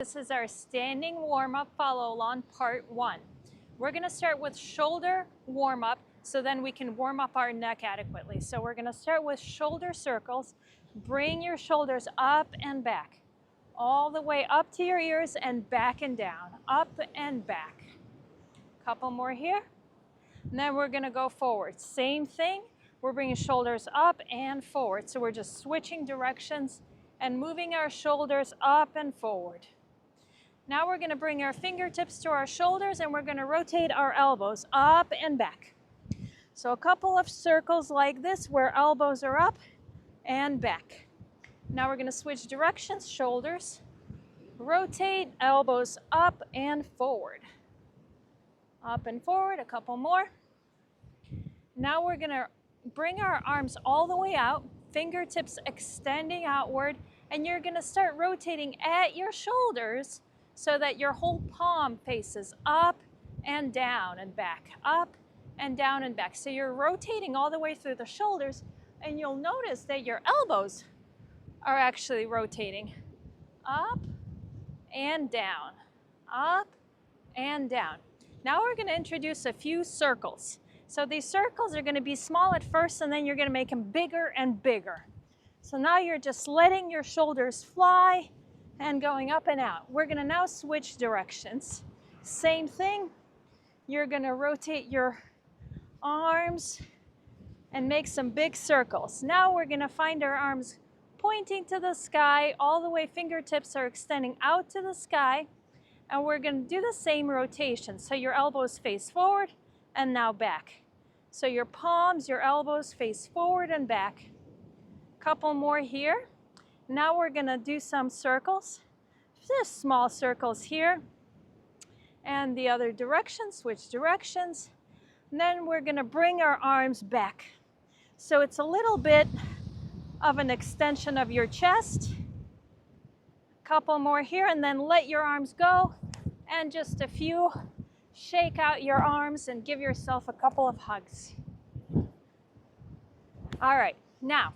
This is our standing warm-up follow along part 1. We're going to start with shoulder warm-up so then we can warm up our neck adequately. So we're going to start with shoulder circles. Bring your shoulders up and back, all the way up to your ears and back and down, up and back. Couple more here. And then we're going to go forward. Same thing. We're bringing shoulders up and forward. So we're just switching directions and moving our shoulders up and forward. Now we're going to bring our fingertips to our shoulders and we're going to rotate our elbows up and back. So a couple of circles like this where elbows are up and back. Now we're going to switch directions, shoulders, rotate, elbows up and forward. Up and forward, a couple more. Now we're going to bring our arms all the way out, fingertips extending outward, and you're going to start rotating at your shoulders so that your whole palm faces up and down and back, up and down and back. So you're rotating all the way through the shoulders, and you'll notice that your elbows are actually rotating up and down, up and down. Now we're going to introduce a few circles. So these circles are going to be small at first, and then you're going to make them bigger and bigger. So now you're just letting your shoulders fly and going up and out. We're going to now switch directions. Same thing. You're going to rotate your arms and make some big circles. Now we're going to find our arms pointing to the sky, all the way fingertips are extending out to the sky, and we're going to do the same rotation. So your elbows face forward and now back. So your palms, your elbows face forward and back. Couple more here. Now we're going to do some circles, just small circles here, and the other direction, switch directions. And then we're going to bring our arms back. So it's a little bit of an extension of your chest. Couple more here, and then let your arms go, and just a few. Shake out your arms and give yourself a couple of hugs. All right, now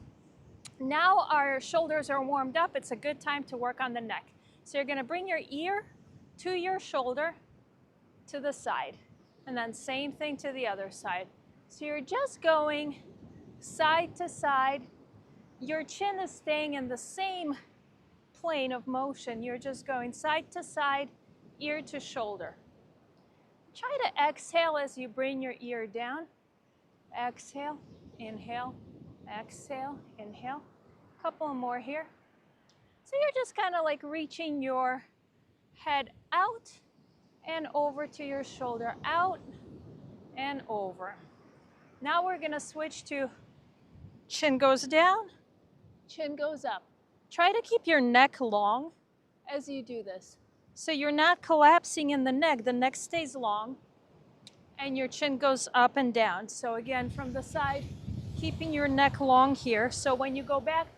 our shoulders are warmed up. It's a good time to work on the neck. So you're going to bring your ear to your shoulder to the side, and then same thing to the other side. So you're just going side to side. Your chin is staying in the same plane of motion. You're just going side to side, ear to shoulder. Try to exhale as you bring your ear down. Exhale, inhale, exhale, inhale. Couple more here. So you're just kind of like reaching your head out and over to your shoulder, out and over. Now we're going to switch to chin goes down, chin goes up. Try to keep your neck long as you do this. So you're not collapsing in the neck stays long, and your chin goes up and down. So again, from the side, keeping your neck long here. So when you go back,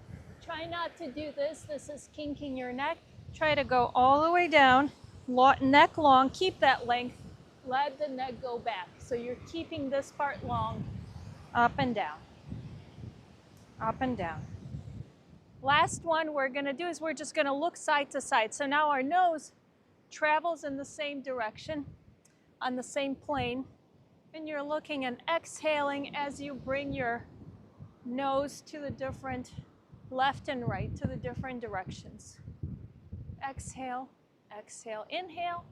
try not to do this. This is kinking your neck. Try to go all the way down, neck long, keep that length, let the neck go back. So you're keeping this part long, up and down, up and down. Last one we're gonna do is we're just gonna look side to side. So now our nose travels in the same direction, on the same plane, and you're looking and exhaling as you bring your nose to the different left and right, to the different directions. Exhale, exhale, inhale,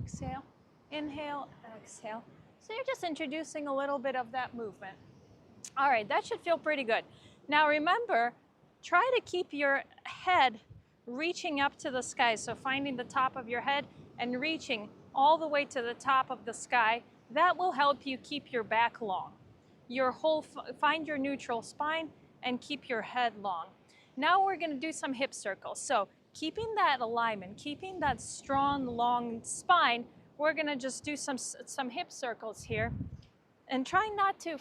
exhale, inhale, exhale. So you're just introducing a little bit of that movement. All right, that should feel pretty good. Now remember, try to keep your head reaching up to the sky. So finding the top of your head and reaching all the way to the top of the sky. That will help you keep your back long. Find your neutral spine and keep your head long. Now we're going to do some hip circles. So keeping that alignment, keeping that strong, long spine, we're going to just do some hip circles here. And try not to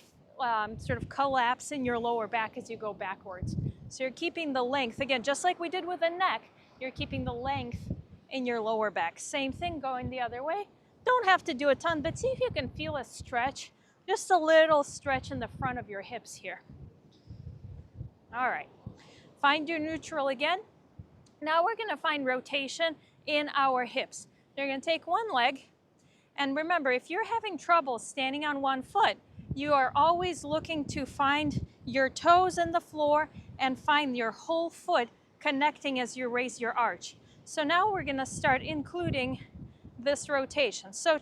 sort of collapse in your lower back as you go backwards. So you're keeping the length, again, just like we did with the neck, you're keeping the length in your lower back. Same thing going the other way. Don't have to do a ton, but see if you can feel a stretch, just a little stretch in the front of your hips here. All right, find your neutral again. Now we're going to find rotation in our hips. You're gonna take one leg, and remember, if you're having trouble standing on one foot, you are always looking to find your toes in the floor and find your whole foot connecting as you raise your arch. So now we're gonna start including this rotation. So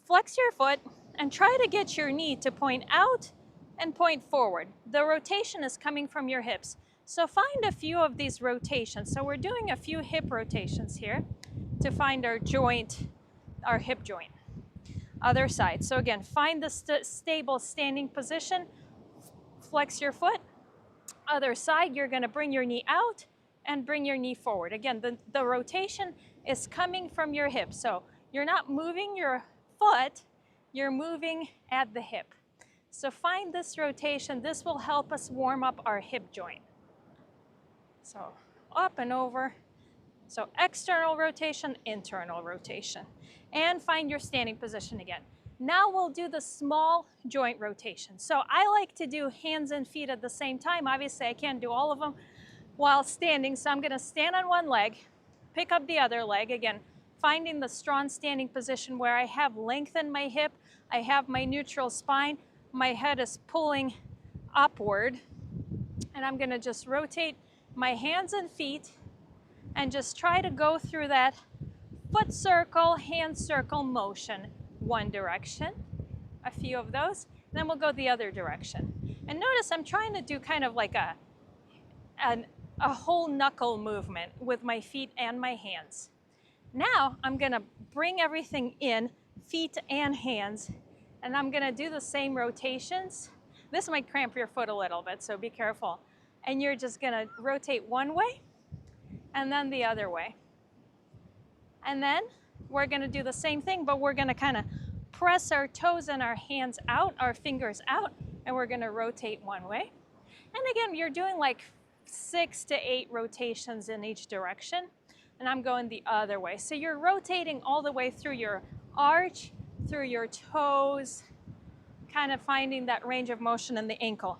flex your foot and try to get your knee to point out and point forward. The rotation is coming from your hips. So find a few of these rotations. So we're doing a few hip rotations here to find our joint, our hip joint. Other side. So again, find the stable standing position, flex your foot. Other side, you're gonna bring your knee out and bring your knee forward. Again, the rotation is coming from your hip. So you're not moving your foot, you're moving at the hip. So find this rotation. This will help us warm up our hip joint. So up and over. So external rotation, internal rotation. And find your standing position again. Now we'll do the small joint rotation. So I like to do hands and feet at the same time. Obviously, I can't do all of them while standing. So I'm gonna stand on one leg, pick up the other leg. Again, finding the strong standing position where I have length in my hip, I have my neutral spine, my head is pulling upward, and I'm gonna just rotate my hands and feet and just try to go through that foot circle, hand circle motion. One direction, a few of those, then we'll go the other direction. And notice I'm trying to do kind of like a whole knuckle movement with my feet and my hands. Now I'm gonna bring everything in, feet and hands, and I'm gonna do the same rotations. This might cramp your foot a little bit, so be careful. And you're just gonna rotate one way and then the other way. And then we're gonna do the same thing, but we're gonna kind of press our toes and our hands out, our fingers out, and we're gonna rotate one way. And again, you're doing like 6 to 8 rotations in each direction, and I'm going the other way. So you're rotating all the way through your arch, through your toes, kind of finding that range of motion in the ankle.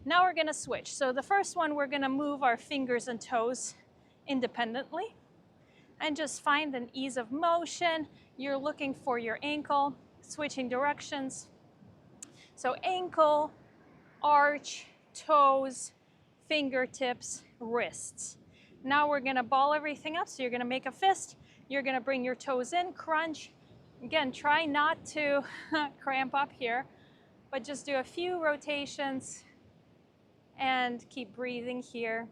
Now we're gonna switch. So the first one, we're gonna move our fingers and toes independently and just find an ease of motion. You're looking for your ankle, switching directions. So ankle, arch, toes, fingertips, wrists. Now we're gonna ball everything up. So you're gonna make a fist. You're gonna bring your toes in, crunch. Again, try not to cramp up here, but just do a few rotations and keep breathing here.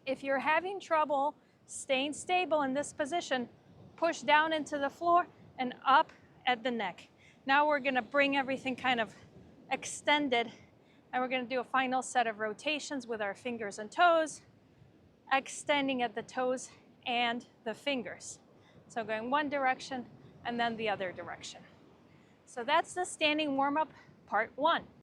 If you're having trouble staying stable in this position, push down into the floor and up at the neck. Now we're gonna bring everything kind of extended, and we're gonna do a final set of rotations with our fingers and toes, extending at the toes and the fingers. So going one direction and then the other direction. So that's the standing warm-up part 1.